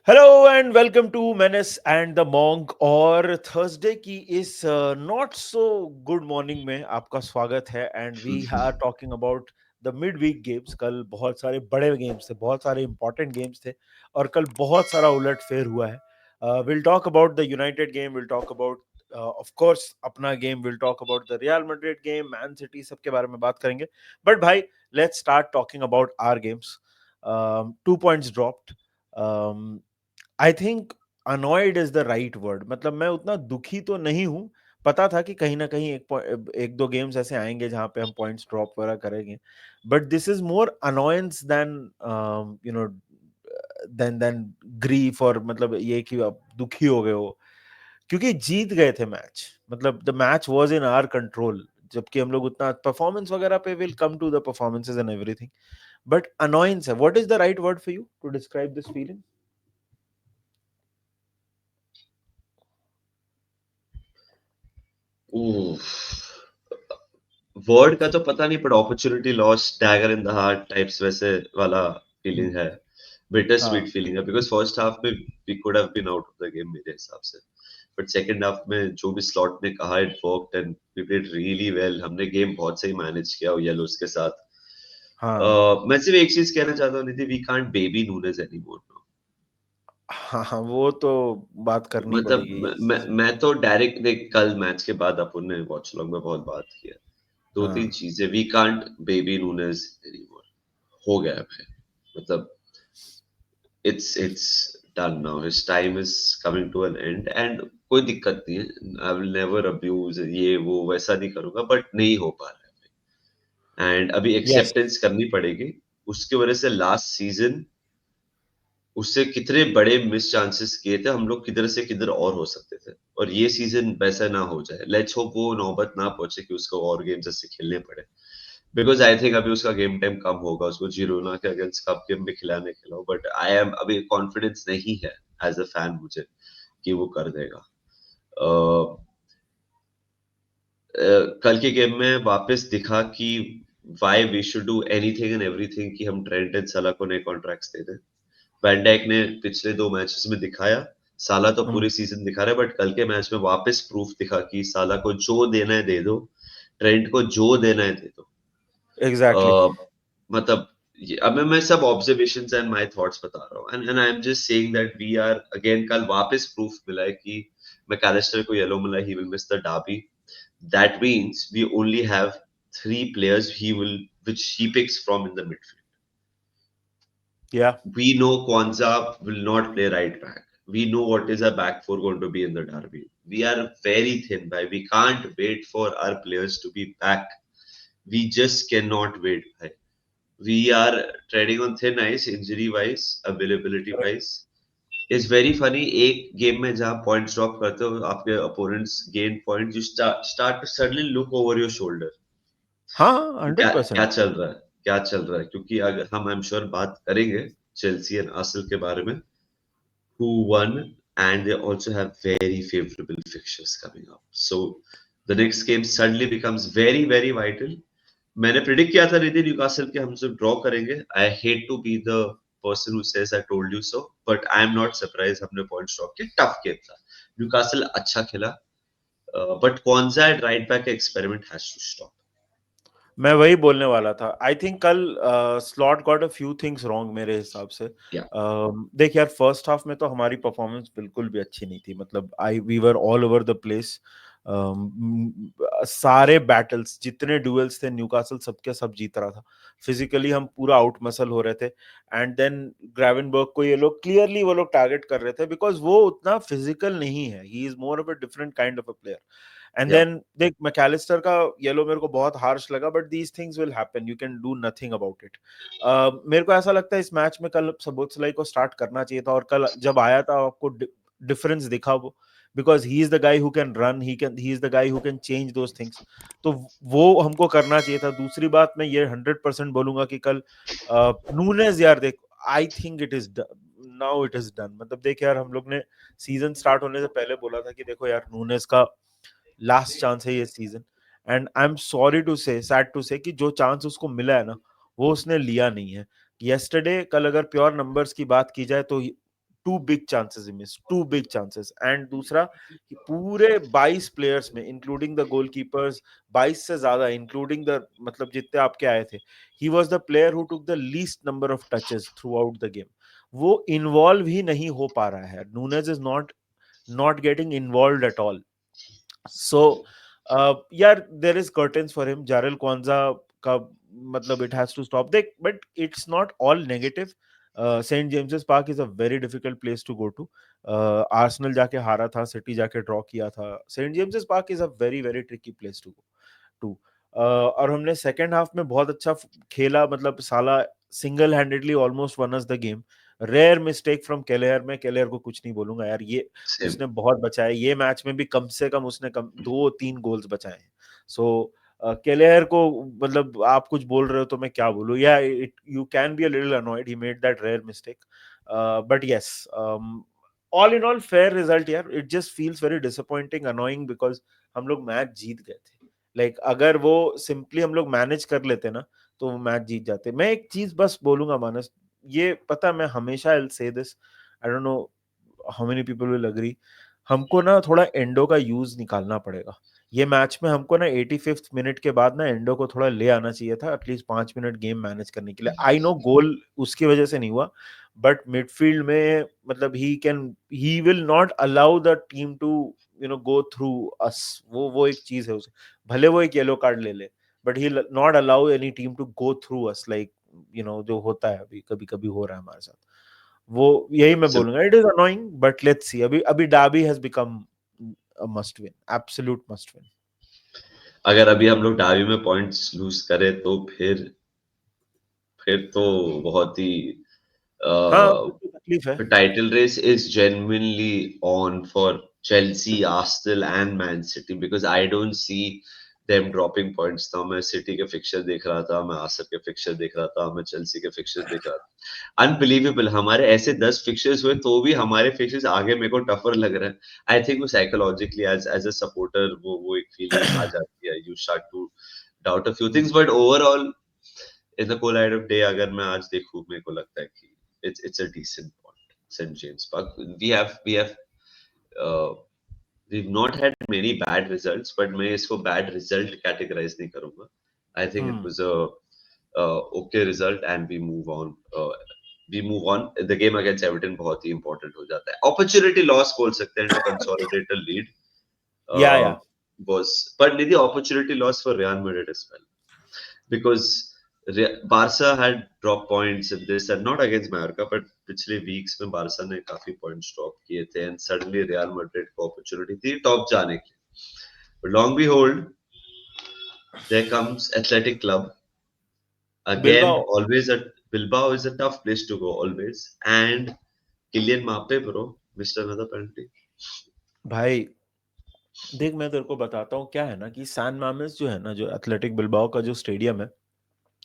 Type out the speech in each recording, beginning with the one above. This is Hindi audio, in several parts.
Hello and welcome to menace and the monk. और थर्सडे की इस नॉट सो गुड मॉर्निंग में आपका स्वागत है। And we are talking about the mid week games. कल बहुत सारे बड़े गेम्स थे, बहुत सारे इंपॉर्टेंट गेम्स थे और कल बहुत सारा उलट फेर हुआ है। Will talk about the United game, will talk about of course अपना game, will talk about the Real Madrid game, Man City, सबके बारे में बात करेंगे। बट भाई, let's start talking about our games. 2 points dropped. I think annoyed is the right word. मतलब मैं उतना दुखी तो नहीं हूं। पता था कि कहीं ना कहीं एक दो गेम्स ऐसे आएंगे जहां पे हम पॉइंट्स ड्रॉप वगैरह करेंगे। But this is more annoyance than you know than grief. और मतलब ये कि आप दुखी हो गए हो क्योंकि जीत गए थे मैच। मतलब the match was in our control, जबकि हम लोग उतना परफॉर्मेंस वगैरह पे will come to the performances and everything. But annoyance है। What is the right word for you to describe this feeling? Word का तो पता नहीं, पर opportunity loss, dagger in the heart types वैसे वाला फीलिंग है। बिटर हाँ। स्वीट फीलिंग है, बिकॉज फर्स्ट हाफ में we could have been out of the game मेरे हिसाब से। बट सेकंड हाफ में जो भी स्लॉट ने कहा, it worked and we played really well. हमने गेम बहुत सही मैनेज किया येलोस के साथ। हाँ। मैं सिर्फ एक चीज कहना चाहता हूँ Nidhi, we can't baby Nunez anymore. हाँ हाँ, वो तो बात करनी मतलब पड़ेगी। मैं तो डायरेक्ट देख, कल मैच के बाद अपन ने वॉच लॉग में बहुत बात किया। दो तीन हाँ। चीजें, we can't baby Nunez anymore. हो गया है भाई। मतलब it's done now, his time is coming to an end and कोई दिक्कत नहीं है। आई विल नेवर अब्यूज ये वो वैसा नहीं करूंगा, बट नहीं हो पा रहा है एंड अभी यस। एक्सेप्टेंस करनी पड़ेगी। उसकी वजह से लास्ट सीजन उससे कितने बड़े मिस चांसेस किए थे हम लोग, किधर से किधर और हो सकते थे। और ये सीजन वैसा ना हो जाए, लेट्स होप वो नौबत ना पहुंचे कि उसको और गेम्स ऐसे खेलने पड़े। बिकॉज आई थिंक अभी उसका गेम टाइम कम होगा, उसको जिरोना के अगेंस्ट कप गेम में खिलाने खिलाओ, बट आई एम अभी कॉन्फिडेंस नहीं है एज अ फैन मुझे कि वो कर देगा। कल के गेम में वापस दिखा कि why we should do anything and everything कि हम ट्रेंट एंड सला को नए कॉन्ट्रैक्ट्स दे दें। वैन डाइक ने पिछले 2 मैचेस में दिखाया, साला तो पूरी सीजन दिखा रहा है, बट कल के मैच में वापस प्रूफ दिखा कि साला को जो देना है दे दो, ट्रेंट को जो देना है दे दो। एग्जैक्टली। मतलब अब मैं सब ऑब्जर्वेशंस एंड माय थॉट्स बता रहा हूँ and I am just saying that we are again, कल वापस प्रूफ मिला है कि मैकलिस्टर को येलो मिला, he will miss the derby. That means we only have 3 players he will which he picks from in the midfield. Yeah. We know Kwanzaa will not play right back. We know what is our back four going to be in the derby. We are very thin, bhai. We can't wait for our players to be back. We just cannot wait, bhai. We are treading on thin ice, injury wise, availability wise. It's very funny. एक गेम में जहाँ points drop करते हो, आपके opponents gain points, you start to suddenly look over your shoulder. हाँ, कि क्या हंड्रेड क्या परसेंट चल रहा है, क्या चल रहा है, क्योंकि अगर हम आई एम श्योर बात करेंगे चेल्सी एंड आर्सेनल के बारे में, who won, and they also have very favorable fixtures coming up. So the next game suddenly becomes very very vital. मैंने प्रिडिक्ट किया था रिद्धि न्यूकासल के हमसे ड्रॉ करेंगे। I hate to be the person who says I told you so, but I am not surprise, हमने पॉइंट्स ड्रॉप किए। टफ गेम था, न्यूकासल अच्छा खेला, बट क्वांजा at right back experiment has to stop. मैं वही बोलने वाला था। आई थिंक कल Slot got a few things wrong मेरे हिसाब से। या देख यार, फर्स्ट हाफ में तो हमारी परफॉर्मेंस बिल्कुल भी अच्छी नहीं थी। मतलब I we were all over the place. सारे बैटल्स, जितने ड्यूएल्स थे, न्यूकासल सबके सब जीत रहा था। फिजिकली हम पूरा आउट मसल हो रहे थे। एंड देन ग्रेवेनबर्ग को ये लोग क्लियरली वो लोग टारगेट कर रहे थे बिकॉज वो उतना फिजिकल नहीं है। He is more of a different kind of a player. And या देन देख, मैकलिस्टर का येलो मेरे को बहुत हार्श लगा, but these things will happen, you can do nothing about it. मेरे को ऐसा लगता है इस मैच में कल सबोत्सलाई को स्टार्ट करना चाहिए था। और कल जब आया था आपको डिफरेंस दिखा वो, because he is the guy who can run, he is the guy who can change those things. तो वो हमको करना चाहिए था। दूसरी बात, मैं ये 100% बोलूंगा कि कल नूनेज, यार देख, आई think it is now it is done. मतलब देख यार, हम लोग ने सीजन स्टार्ट होने से पहले बोला था कि देखो यार, नूनेज का लास्ट चांस है ये season. And I am sorry to say, sad to say, कि जो चांस उसको मिला है ना, वो उसने लिया नहीं है। यस्टरडे, कल अगर प्योर नंबर्स की बात की जाए तो टू बिग चांसेस ही miss, two big chances. And दूसरा कि पूरे 22 प्लेयर्स में इंक्लूडिंग द गोलकीपर्स, 22 से ज्यादा इंक्लूडिंग द मतलब जितने आपके आए थे, he was the player who took the least number of touches throughout the game. वो इन्वॉल्व ही नहीं हो पा रहा है, Nunez is not getting involve at all. So यार there is curtains for him, Jarell Quansah का मतलब इट हैज टू स्टॉप देख, but it's not all negative. Saint James's Park is a very difficult place to go to. Arsenal जाके हारा था, सिटी जाके ड्रॉ किया था, Saint James's Park is a very very tricky place to go to. और हमने सेकेंड हाफ में बहुत अच्छा खेला, मतलब साला single handedly almost won us the game. Rare mistake from Kelleher, मैं केलेयर को कुछ नहीं बोलूंगा यार, ये सेम। उसने बहुत बचाया, ये मैच में भी कम से कम उसने कम 2-3 गोल्स बचाए हैं। सो केलेयर को मतलब आप कुछ बोल रहे हो तो मैं क्या बोलूं, yeah you can be a little annoyed, he made that rare mistake, but yes, all in all fair result यार। It just feels very disappointing, annoying, because हम लोग मैच जीत गए थे। लाइक अगर वो सिंपली हम लोग मैनेज कर लेते ना तो वो मैच जीत जाते। मैं एक चीज बस बोलूंगा मानस, ये पता, मैं हमेशा I will say this, I don't know how many people will agree, हमको ना थोड़ा एंडो का यूज निकालना पड़ेगा। ये मैच में हमको ना 85th मिनट के बाद ना एंडो को थोड़ा ले आना चाहिए था, एटलीस्ट 5 मिनट गेम मैनेज करने के लिए। आई नो गोल उसकी वजह से नहीं हुआ, बट मिडफील्ड में मतलब he will not allow the team to go through us. वो एक चीज है उसे, भले वो एक येलो कार्ड ले ले, but he not allow any team to go through us, like जो होता है अभी कभी कभी हो रहा है हमारे साथ। वो यही मैं बोलूंगा, it is annoying, but let's see. अभी अभी Derby has become a must win, absolute must win. अगर अभी हम लोग डार्बी में पॉइंट्स लूज करें तो फिर तो बहुत ही हाँ फिर तो तकलीफ है। the title race is genuinely on for Chelsea, Arsenal, and Man City because I don't see them dropping points. ना मैं सिटी के फिक्चर देख रहा था, मैं आर्सेनल के फिक्चर देख रहा था, मैं चेल्सी के फिक्चर देख रहा था। अनबिलीवेबल, हमारे ऐसे 10 फिक्चर्स हुए तो भी हमारे फिक्चर्स आगे मेरे को टफर लग रहा है। आई थिंक वो साइकोलॉजिकली एज अ सपोर्टर वो एक फीलिंग आ जाती है, you start to doubt a few things, but overall in the cold light of day अगर मैं आज देखूं, मेरे को लगता है कि it's a decent point. St. James Park. Uh, we've not had many bad results, but मैं इसको bad result categorize नहीं करूँगा. I think it hmm was a okay result and we move on. We move on. The game against Everton बहुत ही important हो जाता है. Opportunity loss बोल सकते हैं to consolidate a lead. या But the opportunity loss for Real Madrid as well. Because Barca had dropped points in this and not against Mallorca, but पिछले weeks में Barca ने काफी points drop किए थे and suddenly Real Madrid को opportunity थी top जाने की. But long behold, there comes Athletic Club again. Bilbao. Always a Bilbao is a tough place to go always, and Kylian Mbappe, bro, missed another penalty. भाई देख, मैं तेरे को बताता हूँ क्या है ना, कि सैन मामेस जो है ना, जो एथलेटिक बिल्बाओ का जो स्टेडियम है,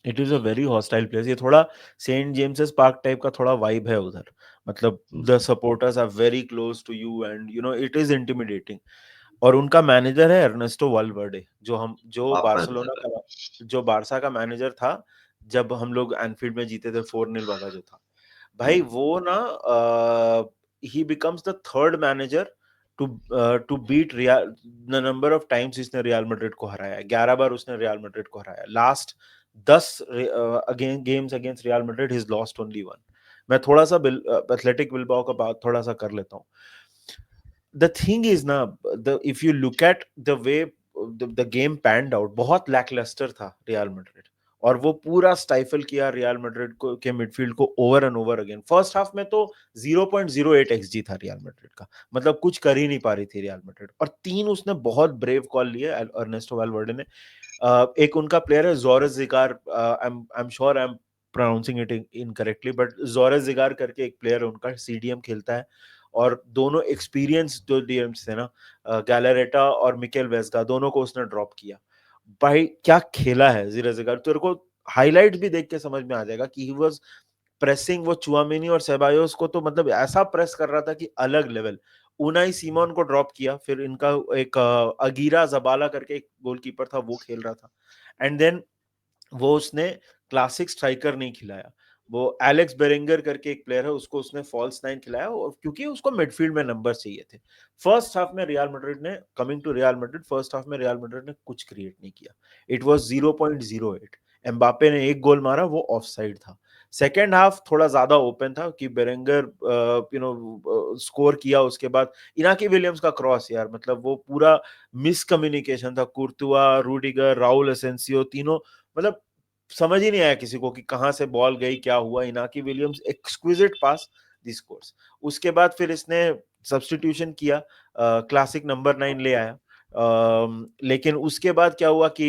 it is a very hostile place. ये थोड़ा सेंट जेम्सेस पार्क टाइप का थोड़ा वाइब है उधर, मतलब Hmm. The supporters are very close to you and it is intimidating. और उनका मैनेजर है अर्नेस्टो वालवर्डे, जो आप बार्सिलोना मानते का, जो बारसा का मैनेजर था जब हम लोग एनफील्ड में जीते थे 4-0 वाला जो था। भाई हैं? वो ना he becomes the third manager to to beat Real the number of times इसने रियल मैड्रिड को हराया है। 11 बार उसने रियल मैड्रिड को हराया। Last 10 again games against real Madrid his lost only one. मैं थोड़ा सा एथलेटिक बिल्बाओ का बात थोड़ा सा कर लेता हूँ। द थिंग इज ना, the if you look at the way the game panned out, बहुत लैकलस्टर था रियल मैड्रिड, और वो पूरा स्टाइफल किया रियल मैड्रिड को के मिडफील्ड को over and over again. First half में तो 0.08 एक्सजी था रियल मैड्रिड का, मतलब कुछ कर ही नहीं पा रही थी रियल मैड्रिड। और 3 उसने बहुत ब्रेव कॉल लिए अर्नेस्टो वालवर्डे ने। एक उनका प्लेयर है जोरेस जिगार, I am sure I am pronouncing it incorrectly, but जोरेस जिगार करके एक प्लेयर है उनका, सीडीएम खेलता है। और दोनों एक्सपीरियंस जो डीएम्स थे ना, गैलरेटा और मिकेल वेस्गा, दोनों को उसने ड्रॉप किया। भाई क्या खेला है जीरा जिगार, तेरे को हाइलाइट भी देख के समझ में आ जाएगा कि ही वाज प्रेसिंग वो चुआमिनी और सेबायोस को, तो मतलब ऐसा प्रेस कर रहा था कि अलग लेवल। उनाई सीमोन को ड्रॉप किया, फिर इनका एक अगीरा जबाला करके एक गोलकीपर था, वो खेल रहा था। एंड देन वो उसने क्लासिक स्ट्राइकर नहीं खिलाया, वो एलेक्स बेरेंगर करके एक प्लेयर है, उसको उसने फॉल्स नाइन खिलाया, और क्योंकि उसको मिडफील्ड में नंबर चाहिए थे। फर्स्ट हाफ में रियल मैड्रिड ने, coming to Real Madrid, first half में रियल मैड्रिड ने कुछ क्रिएट नहीं किया। It was 0.08। एम्बापे ने एक गोल मारा, वो ऑफसाइड था। सेकेंड हाफ थोड़ा ज्यादा ओपन था कि बेरेंगर स्कोर किया, उसके बाद इनाकी विलियम्स का क्रॉस, यार मतलब वो पूरा मिस कम्युनिकेशन था। कुर्तुआ, रूडिगर, राउल एसेंसियो, तीनों, मतलब समझ ही नहीं आया किसी को कि कहां से बॉल गई, क्या हुआ। इनाकी विलियम्स एक्सक्विजिट पास, दी स्कोर्स। उसके बाद फिर इसने सब्स्टिट्यूशन किया, क्लासिक नंबर 9 ले आया। लेकिन उसके बाद क्या हुआ कि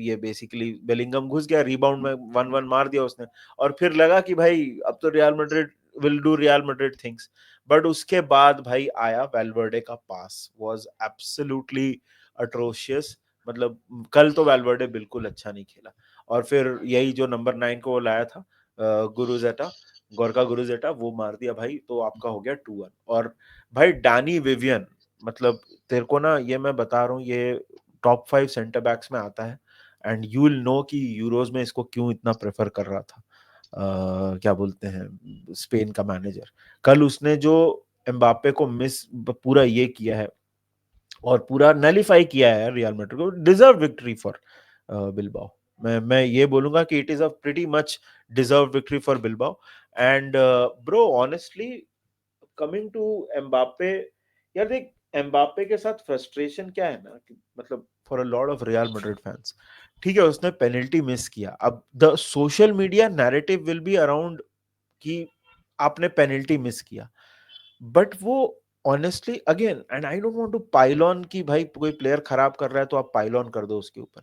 ये बेसिकली बेलिंगम घुस गया, रिबाउंड में 1-1 मार दिया उसने, और फिर लगा कि भाई अब तो real Madrid will do real Madrid things. But उसके बाद भाई आया वेल्वर्डे का पास, वाज एब्सोल्युटली अट्रोशियस। मतलब कल तो वेल्वर्डे बिल्कुल अच्छा नहीं खेला। और फिर यही जो नंबर 9 को वो लाया था, गुरुजेटा, गोरका गुरुजेटा, वो मार दिया भाई, तो आपका हो गया 2-1। और भाई डैनी विवियन, मतलब तेरे को ना ये मैं बता रहा हूँ, ये टॉप 5 सेंटर बैक्स में आता है। एंड यू विल नो कि यूरोज में इसको क्यों इतना प्रेफर कर रहा था, क्या बोलते हैं, स्पेन का मैनेजर। कल उसने जो एम्बापे को मिस पूरा ये किया है, और पूरा नलीफाई किया है रियल मैड्रिड को। Deserve victory for Bilbao. मैं ये बोलूंगा कि it is a pretty much deserve victory for Bilbao. And bro honestly, coming to Mbappe, यार देख, एम्बापे के साथ फ्रस्ट्रेशन क्या है ना कि मतलब for a lot of Real Madrid fans, ठीक है उसने पेनल्टी मिस किया, अब the social media narrative will be around कि आपने पेनल्टी मिस किया। बट वो honestly again, and I don't want to pile on कि भाई कोई प्लेयर खराब कर रहा है तो आप पाइल ऑन कर दो उसके ऊपर।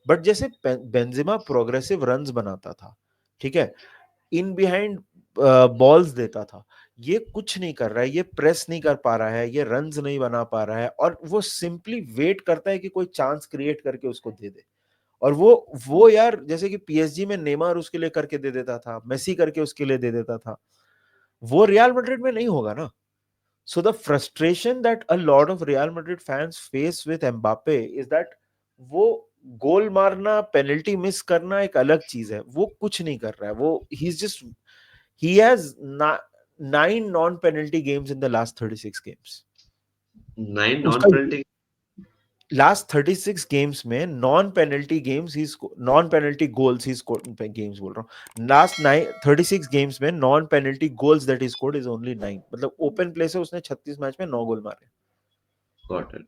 बट जैसे बेंजेमा प्रोग्रेसिव रन्स बनाता था, ठीक है, इन बिहाइंड बॉल्स देता था, ये कुछ नहीं कर रहा है, ये प्रेस नहीं कर पा रहा है, ये रन्स नहीं बना पा रहा है, और वो सिंपली वेट करता है कि कोई चांस क्रिएट करके उसको दे दे। और वो यार, जैसे कि पीएसजी में नेमार उसके लिए करके दे देता था, मेसी करके उसके लिए दे देता था, वो रियल मैड्रिड में नहीं होगा ना। So the frustration that a lot of Real Madrid fans face with Mbappe is that वो गोल मारना, पेनल्टी मिस करना एक अलग चीज है, वो कुछ नहीं कर रहा है। वो he has 9 non penalty games in the last 36 games। 9 non उसका पेनल्टी। लास्ट 36 गेम्स में नॉन पेनल्टी गेम्स ही, नॉन पेनल्टी गोल्स ही स्कोर, गेम्स बोल रहा हूँ, लास्ट 36 गेम्स में non penalty goals that he scored is only 9। मतलब ओपन प्ले से उसने 36 मैच में 9 गोल मारे। Got it.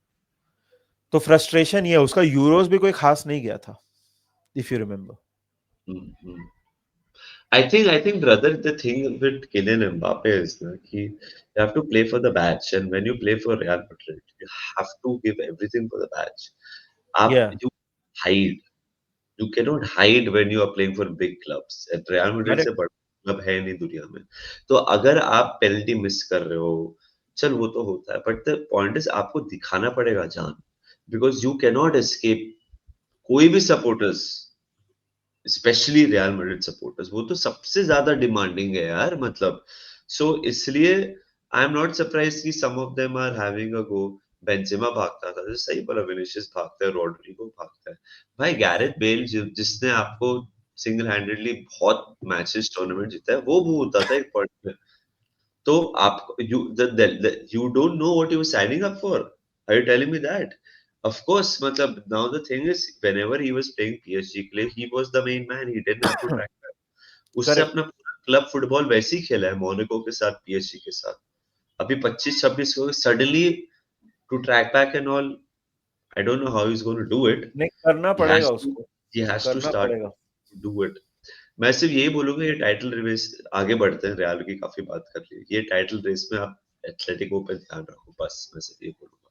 तो फ्रस्ट्रेशन ये है, उसका यूरोज भी कोई खास नहीं गया था, if you remember. I think brother, the thing with Kylian Mbappe is that you have to play for the badge, and when you play for Real Madrid, you have to give everything for the badge. या You hide. You cannot hide when you are playing for big clubs. And Real Madrid अरे से बड़ा क्लब है नहीं दुनिया में। तो अगर आप पेनल्टी मिस कर रहे हो, चल वो तो होता है, बट द पॉइंट इज आपको दिखाना पड़ेगा जान, बिकॉज यू कैनॉट एस्केप। कोई भी supporters, specially real Madrid supporters, वो तो सबसे ज्यादा डिमांडिंग है यार, मतलब सो इसलिए आई एम नॉट सरप्राइज कि some of them are having a go. Benzema भागता था, जैसे सही बोला, विनिसियस भागता है, रोड्रिगो भागता है, भाई गैरेथ बेल जिसने आपको सिंगल हैंडेडली बहुत मैचेस टूर्नामेंट जीता है, वो होता था एक पॉइंट में। तो आप you don't know what you were signing up for. Are you telling me that? Of course, मतलब now the thing is, whenever he was playing PSG के लिए, he was the main man. He didn't have to track back. उससे करेक्ट। अपना पूरा क्लब फुटबॉल वैसे ही खेला है, मोनाको के साथ, PSG के साथ। अभी 25-26 को suddenly to track back and all, I don't know how he's going to do it. नहीं, करना He पड़ेगा has to उसको, he has to करना start पड़ेगा। to do it. मैं सिर्फ यही बोलूंगा, ये टाइटल रेस, आगे बढ़ते हैं, रियल की काफी बात कर ली, ये टाइटल रेस में आप एथलेटिको पे ध्यान रखो, बस मैं सिर्फ ये बोलूंगा,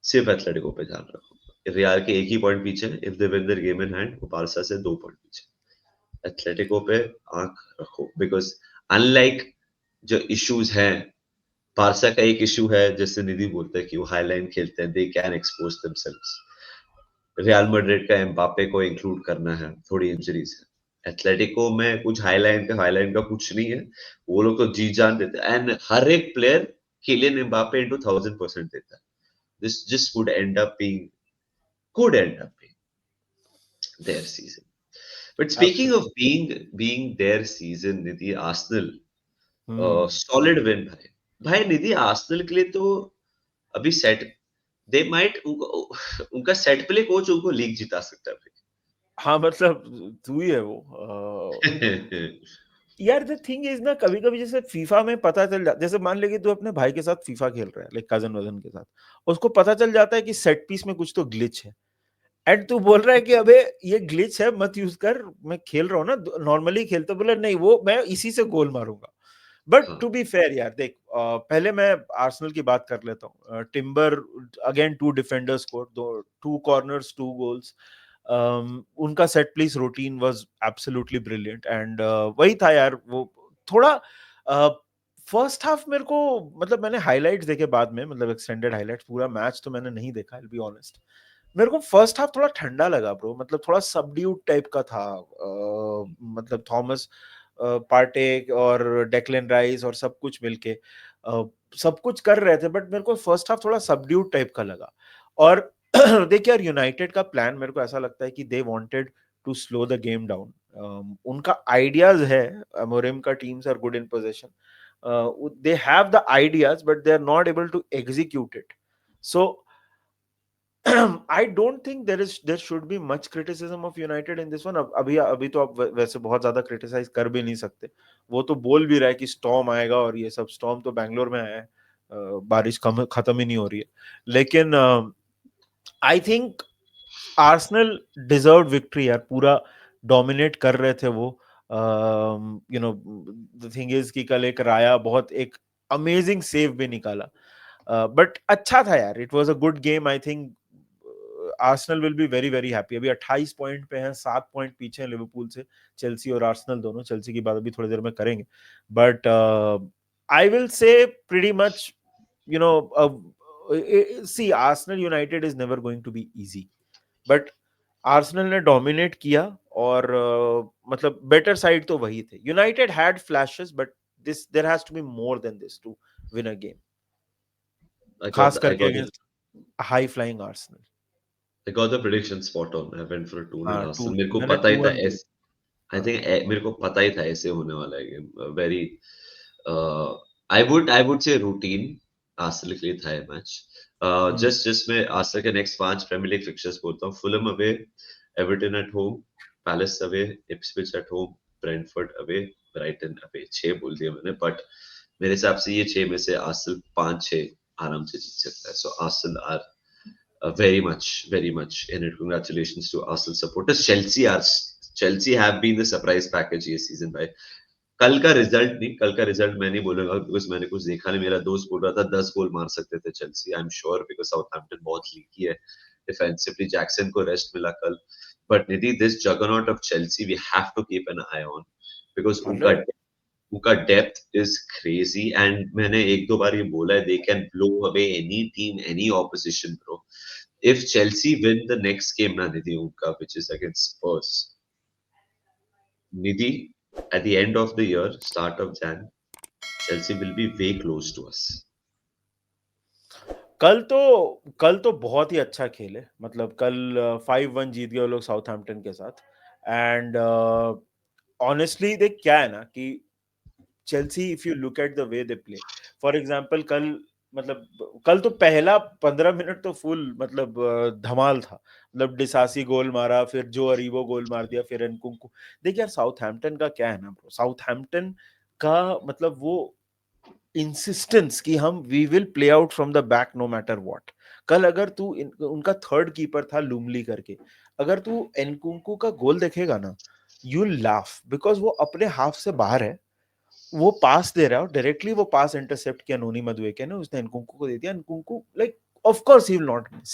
सिर्फ एथलेटिको पे ध्यान रखो। रियल के एक ही पॉइंट पीछे है, if they win their game in hand, वो बारसा से 2 पॉइंट पीछे। एथलेटिको पे आंख रखो, बिकॉज अनलाइक जो इश्यूज हैं, बारसा का एक इशू है, जैसे निधि बोलते हैं कि वो हाईलाइन खेलते हैं, they can expose themselves. Real Madrid का एम्बापे को इंक्लूड करना है, थोड़ी इंजरीज है। एथलेटिको में कुछ हाईलाइन का कुछ नहीं है, वो लोग तो जी जान देते हैं, एंड हर एक प्लेयर किलियन एम्बापे इनटू 1000% देता है। This just would and up being, could end up being their season. But speaking of absolutely. being their season, Nidhi Arsenal hmm. Solid win भाई। भाई निधि आर्सेनल के लिए तो अभी सेट दे माइट उनका सेट प्ले कोच उनको लीग जिता सकता है हाँ, मतलब तू ही है वो। भाई। यार द थिंग इज ना, कभी कभी जैसे फीफा में पता चल जाता, जैसे मान ले कि तू अपने भाई के साथ फीफा खेल रहा है, लाइक कजन वजन के साथ, उसको पता चल जाता है कि सेट पीस में कुछ तो ग्लिच है, एंड तू बोल रहा है कि अबे ये ग्लिच है मत यूज कर, मैं खेल रहा हूँ ना, नॉर्मली खेलता, बोला नहीं वो मैं इसी से गोल मारूंगा। बट हाँ टू बी फेयर यार देख, पहले मैं आर्सेनल की बात कर लेता हूँ। Timber again two defenders score, दो, टू कॉर्नर्स, टू गोल्स। उनका set piece routine was absolutely brilliant, and वही था यार वो थोड़ा फर्स्ट हाफ मेरे को, मतलब मैंने हाइलाइट्स देखे बाद में, मतलब एक्सटेंडेड हाइलाइट्स, पूरा मैच तो मैंने नहीं देखा, आई बी ऑनेस्ट। मेरे को फर्स्ट हाफ थोड़ा ठंडा लगा ब्रो, मतलब थोड़ा सबड्यूड टाइप का था। मतलब थॉमस पार्टे और डेक्लन राइस और सब कुछ मिलके सब कुछ कर रहे थे, बट मेरे को फर्स्ट हाफ थोड़ा सबड्यूड टाइप का लगा। और देखिए यार, यूनाइटेड का प्लान मेरे को ऐसा लगता है कि they wanted to slow the game down. उनका आइडियाज है, अमोरिम का teams are good in position, they have the ideas but they are not able to execute it. So I don't think there should be much criticism of United in this one. अब अभी अभी तो आप वैसे बहुत ज्यादा क्रिटिसाइज कर भी नहीं सकते। वो तो बोल भी रहा है कि स्टॉर्म आएगा, और ये सब स्टॉर्म तो बैंगलोर में आया है, बारिश कम खत्म ही नहीं हो रही है। लेकिन I think Arsenal deserve victory यार, पूरा डोमिनेट कर रहे थे वो। You know the thing is कि कल एक राया बहुत एक अमेजिंग सेव भी निकाला, बट अच्छा था यार, it was a good game. I think Arsenal will be very very happy. अभी 28 पॉइंट पे हैं, 7 पॉइंट पीछे हैं लिवरपूल से, चेल्सी और आर्सेनल दोनों। चेल्सी की बात अभी थोड़ी देर में करेंगे, but I will say pretty much, you know, see Arsenal United is never going to be easy, but Arsenal ने डोमिनेट किया, और मतलब बेटर साइड तो वही थे। United had flashes, but this there has to be more than this to win a game, खास I करके got the against high flying Arsenal. I got the prediction spot on. I went for a 2-0 हाँ, टू Arsenal. मेरे को मैंने पता ही टू था वन बोला। ऐस आई हाँ। थिंक मेरे को पता ही था ऐसे होने वाला है game. Very I would say routine Arsenal के लिए था ये मैच। हम्म। जस्ट मैं आर्सेनल के नेक्स्ट 5 प्रीमियर लीग फिक्चर्स बोलता हूँ। Fulham away, Everton at home, Palace away, Ipswich at home, Brentford away, Brighton away. 6 बोल दिए मैंने, बट मेरे हिसाब से ये 6 में से आर्सेनल 5-6 आराम से जीत सकता है। So Arsenal are very much in it. Congratulations to Arsenal supporters. Chelsea have been the surprise package ये season भाई। कल का रिजल्ट नहीं, कल का रिजल्ट मैं नहीं बोलूंगा बिकॉज मैंने कुछ देखा नहीं। मेरा दोस्त बोल रहा था 10 गोल मार सकते थे Chelsea. I am sure because Southampton बहुत लीकी है डिफेंसिवली। जैक्सन को रेस्ट मिला कल। But Nidhi, this juggernaut of Chelsea we have to keep an eye on because उनका 100। उनका डेप्थ इज क्रेजी। एंड मैंने एक दो बार ये बोला है, they can blow away any team, any opposition bro. if Chelsea win the next game na Nidhi unka, which is against Spurs, Nidhi, at the end of the year, start of Jan, Chelsea will be way close to us. कल तो बहुत ही अच्छा खेले, मतलब कल 5-1 जीत गए वो लोग साउथहैम्पटन के साथ। एंड ऑनेस्टली देख, क्या है ना कि Chelsea, if you look at the way they play, for example कल, मतलब कल तो पहला 15 मिनट तो फुल, मतलब धमाल था। मतलब डिसासी गोल मारा, फिर जो अरीबो गोल मार दिया, फिर एनकुंकू। देखिए यार, साउथहैम्पटन का क्या है ना ब्रो, साउथहैम्पटन का मतलब वो इंसिस्टेंस कि हम we will play out from the back no matter what. कल अगर तू उनका थर्ड कीपर था लुमली करके, अगर तू एनकुंकू का गोल देखेगा ना, यू लाफ, बिकॉज वो अपने हाफ से बाहर है, वो पास दे रहा है, और डायरेक्टली वो पास इंटरसेप्ट किया नोनी मदुएके ने, उसने एनकुंकू को दे दिया। Nkunku like of course he will not miss.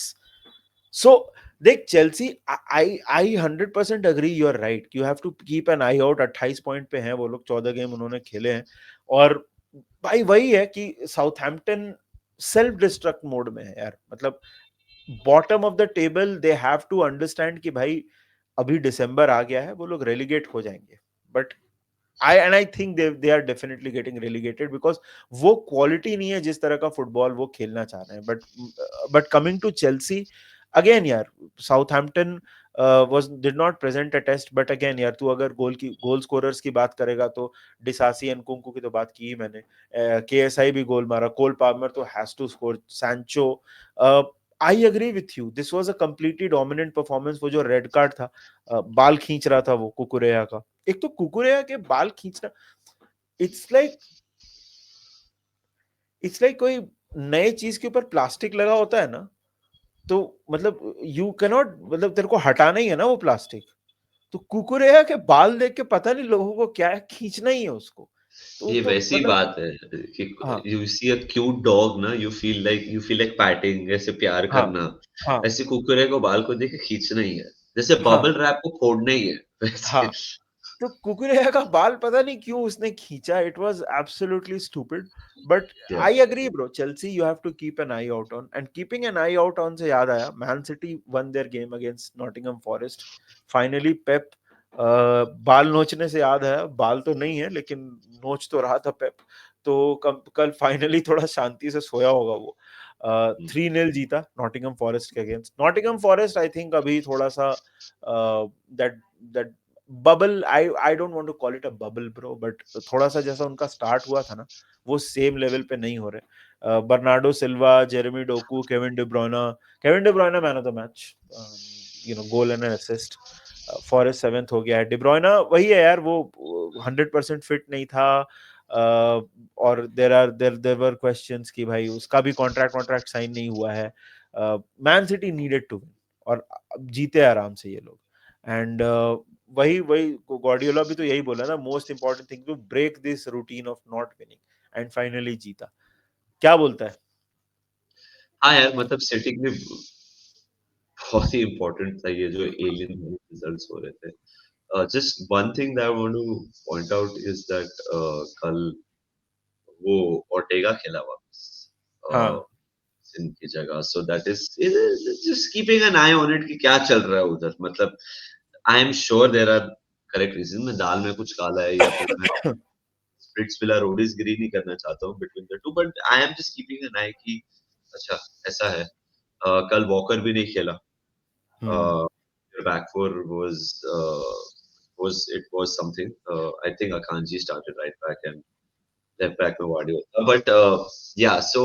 So देख Chelsea, I I 100% agree, you are right, you have to keep an eye out. 28 point पे हैं वो लोग, 14 गेम उन्होंने खेले हैं, और भाई वही है कि साउथहैम्पटन सेल्फ डिस्ट्रक्ट मोड में है यार। मतलब bottom of the table, they have to understand कि भाई अभी दिसंबर आ गया है, वो लोग रेलीगेट हो जाएंगे। But I think they are definitely getting relegated because वो क्वालिटी नहीं है जिस तरह का फुटबॉल वो खेलना चाह रहे हैं। But coming to Chelsea, again यार, Southampton was did not present a test, but again यार तू अगर गोल स्कोरर्स की बात करेगा तो डिसासी एंड कुंकू की तो बात की ही मैंने, केएसआई भी गोल मारा, कोल पाल्मर तो has to score, Sancho, I agree with you, this was a completely dominant performance. वो जो रेड कार्ड था, बाल खींच रहा था वो कुकुरेया का, एक तो कुकुरेया के बाल खींचना, इट्स लाइक कोई नए चीज के ऊपर प्लास्टिक लगा होता है ना, तो मतलब यू कैनॉट, मतलब तेरे को हटाना ही है ना वो प्लास्टिक, तो कुकुरेया के बाल देख के पता नहीं लोगों को क्या है, खींचना ही है उसको, ये तो वैसी मतलब बात है कि हाँ you see a cute dog ना, यू फील लाइक पैटिंग, ऐसे प्यार हाँ करना। हाँ ऐसे कुकुरे को बाल को देख के खींचना ही है, जैसे हाँ बबल रैप को फोड़ना ही है वैसे। हाँ, तो कुकुरेया का बाल पता नहीं क्यों उसने खींचा, it was absolutely stupid, but yeah I agree bro, Chelsea you have to keep an eye out on, and keeping an eye out on से याद आया, Man City won their game against Nottingham Forest, finally Pep, बाल नोचने से याद आया, बाल तो नहीं है लेकिन नोच तो रहा था पेप, तो कल फाइनली थोड़ा शांति से सोया होगा वो। 3-0 जीता नॉटिंघम फॉरेस्ट के against. Nottingham Forest I think अभी थोड़ा सा that that bubble, I don't want to call it a bubble bro, but थोड़ा सा जैसा उनका स्टार्ट हुआ था ना, वो सेम लेवल पे नहीं हो रहे। Bernardo Silva, Jeremy Doku, Kevin De Bruyne man of the match, goal and assist. Forest seventh हो गया है, डिब्रोइना वही है यार, वो 100% फिट नहीं था, और देर वर क्वेश्चंस कि भाई उसका भी कॉन्ट्रैक्ट साइन नहीं हुआ है। Man City needed to win, और अब जीते आराम से ये लोग, एंड वही वही गॉर्डियोला भी तो यही बोला ना, most important thing to break this routine of not winning, and finally जीता। क्या बोलता है? हाँ यार, मतलब सिटी के लिए बहुत ही इम्पोर्टेंट था ये जो एलियन रिजल्ट्स हो रहे थे। Just one thing that I want to point out is that कल वो ओर्टेगा खेला वापस हाँ इनकी जगह, so that is just keeping an eye on it कि क्या चल रहा है उधर। मतलब I am sure there are correct reason, मैं दाल में कुछ काला है या फिर मैं स्प्लिट्सविला रोडीज गिरी नहीं करना चाहता हूँ between the two, but I am just keeping an eye कि अच्छा ऐसा है। कल वॉकर भी नहीं खेला। हम्म back four was something. I think Akanji started right back and left back में वाडी होता, but yeah, so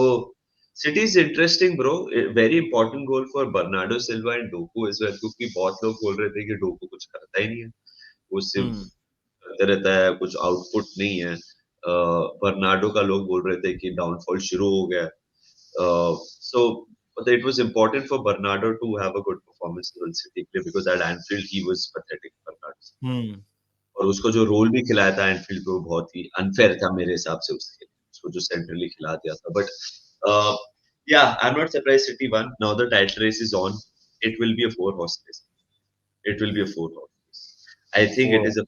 City is interesting bro. Very important goal for Bernardo Silva and Doku as well, क्योंकि बहुत लोग बोल रहे थे कि डोकू कुछ करता ही नहीं है, वो सिर्फ हम्म करते रहता है, कुछ आउटपुट नहीं है। बर्नार्डो का लोग बोल रहे थे कि डाउनफॉल शुरू हो गया। So but it was important for Bernardo to have a good performance in City play because at Anfield he was pathetic. Bernardo, हम्म और उसको जो रोल भी खिलाया था एनफील्ड पे वो बहुत ही अनफेयर था मेरे हिसाब से उसको जो सेंट्रली खिला दिया था, but yeah I am not surprise City won. Now the title race is on, it will be a four horse race, it will be a four horse race. I think it four is a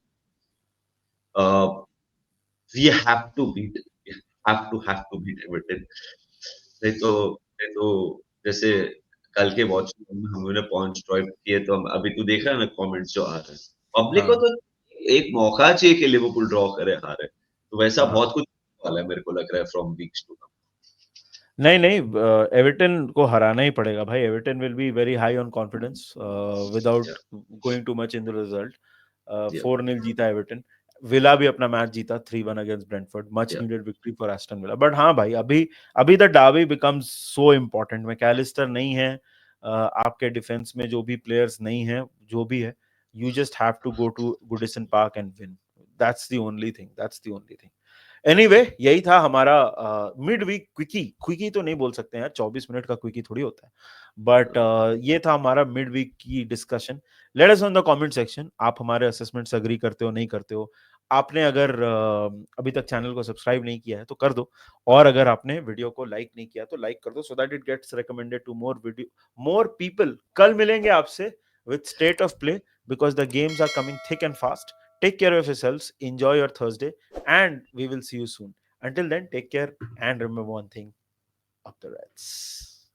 we have to beat, have to beat Everton. नहीं तो जैसे कल के वॉच में हमने पॉइंट्स ड्रॉप किए, तो हम अभी तू देख रहा है ना कमेंट्स जो आ रहे हैं, पब्लिक को हाँ तो एक मौका चाहिए कि लिवरपूल ड्रॉ करे हारे, तो वैसा हाँ, बहुत कुछ वाला है मेरे को लग रहा है फ्रॉम वीक्स टू कम। नहीं नहीं, एवर्टन को हराना ही पड़ेगा भाई, Everton will be very high on confidence yeah without going too much in the result. या 4-0 जीता एवर्टन। विला भी अपना मैच जीता 3-1 against Brentford, much yeah needed victory for Aston Villa, but हाँ भाई, अभी अभी the derby becomes so important. Mac Allister नहीं है, आपके डिफेंस में जो भी प्लेयर्स नहीं है, जो भी है, you just have to go to Goodison Park and win, that's the only thing, that's the only thing. Anyway यही था हमारा मिड वीक क्विकी, क्विकी तो नहीं बोल सकते हैं, 24 मिनट का क्विकी थोड़ी होता है, बट ये था हमारा मिड वीक की discussion. Let us know in the comment section, आप हमारे असेसमेंट्स एग्री करते हो नहीं करते हो? आपने अगर अभी तक चैनल को सब्सक्राइब नहीं किया है तो कर दो, और अगर आपने वीडियो को लाइक नहीं किया तो लाइक कर दो, so that it gets recommended to more people. कल मिलेंगे आपसे with state of play, because the games are coming thick and fast. Take care of yourselves, enjoy your Thursday, and we will see you soon. Until then, take care and remember one thing, up the Reds.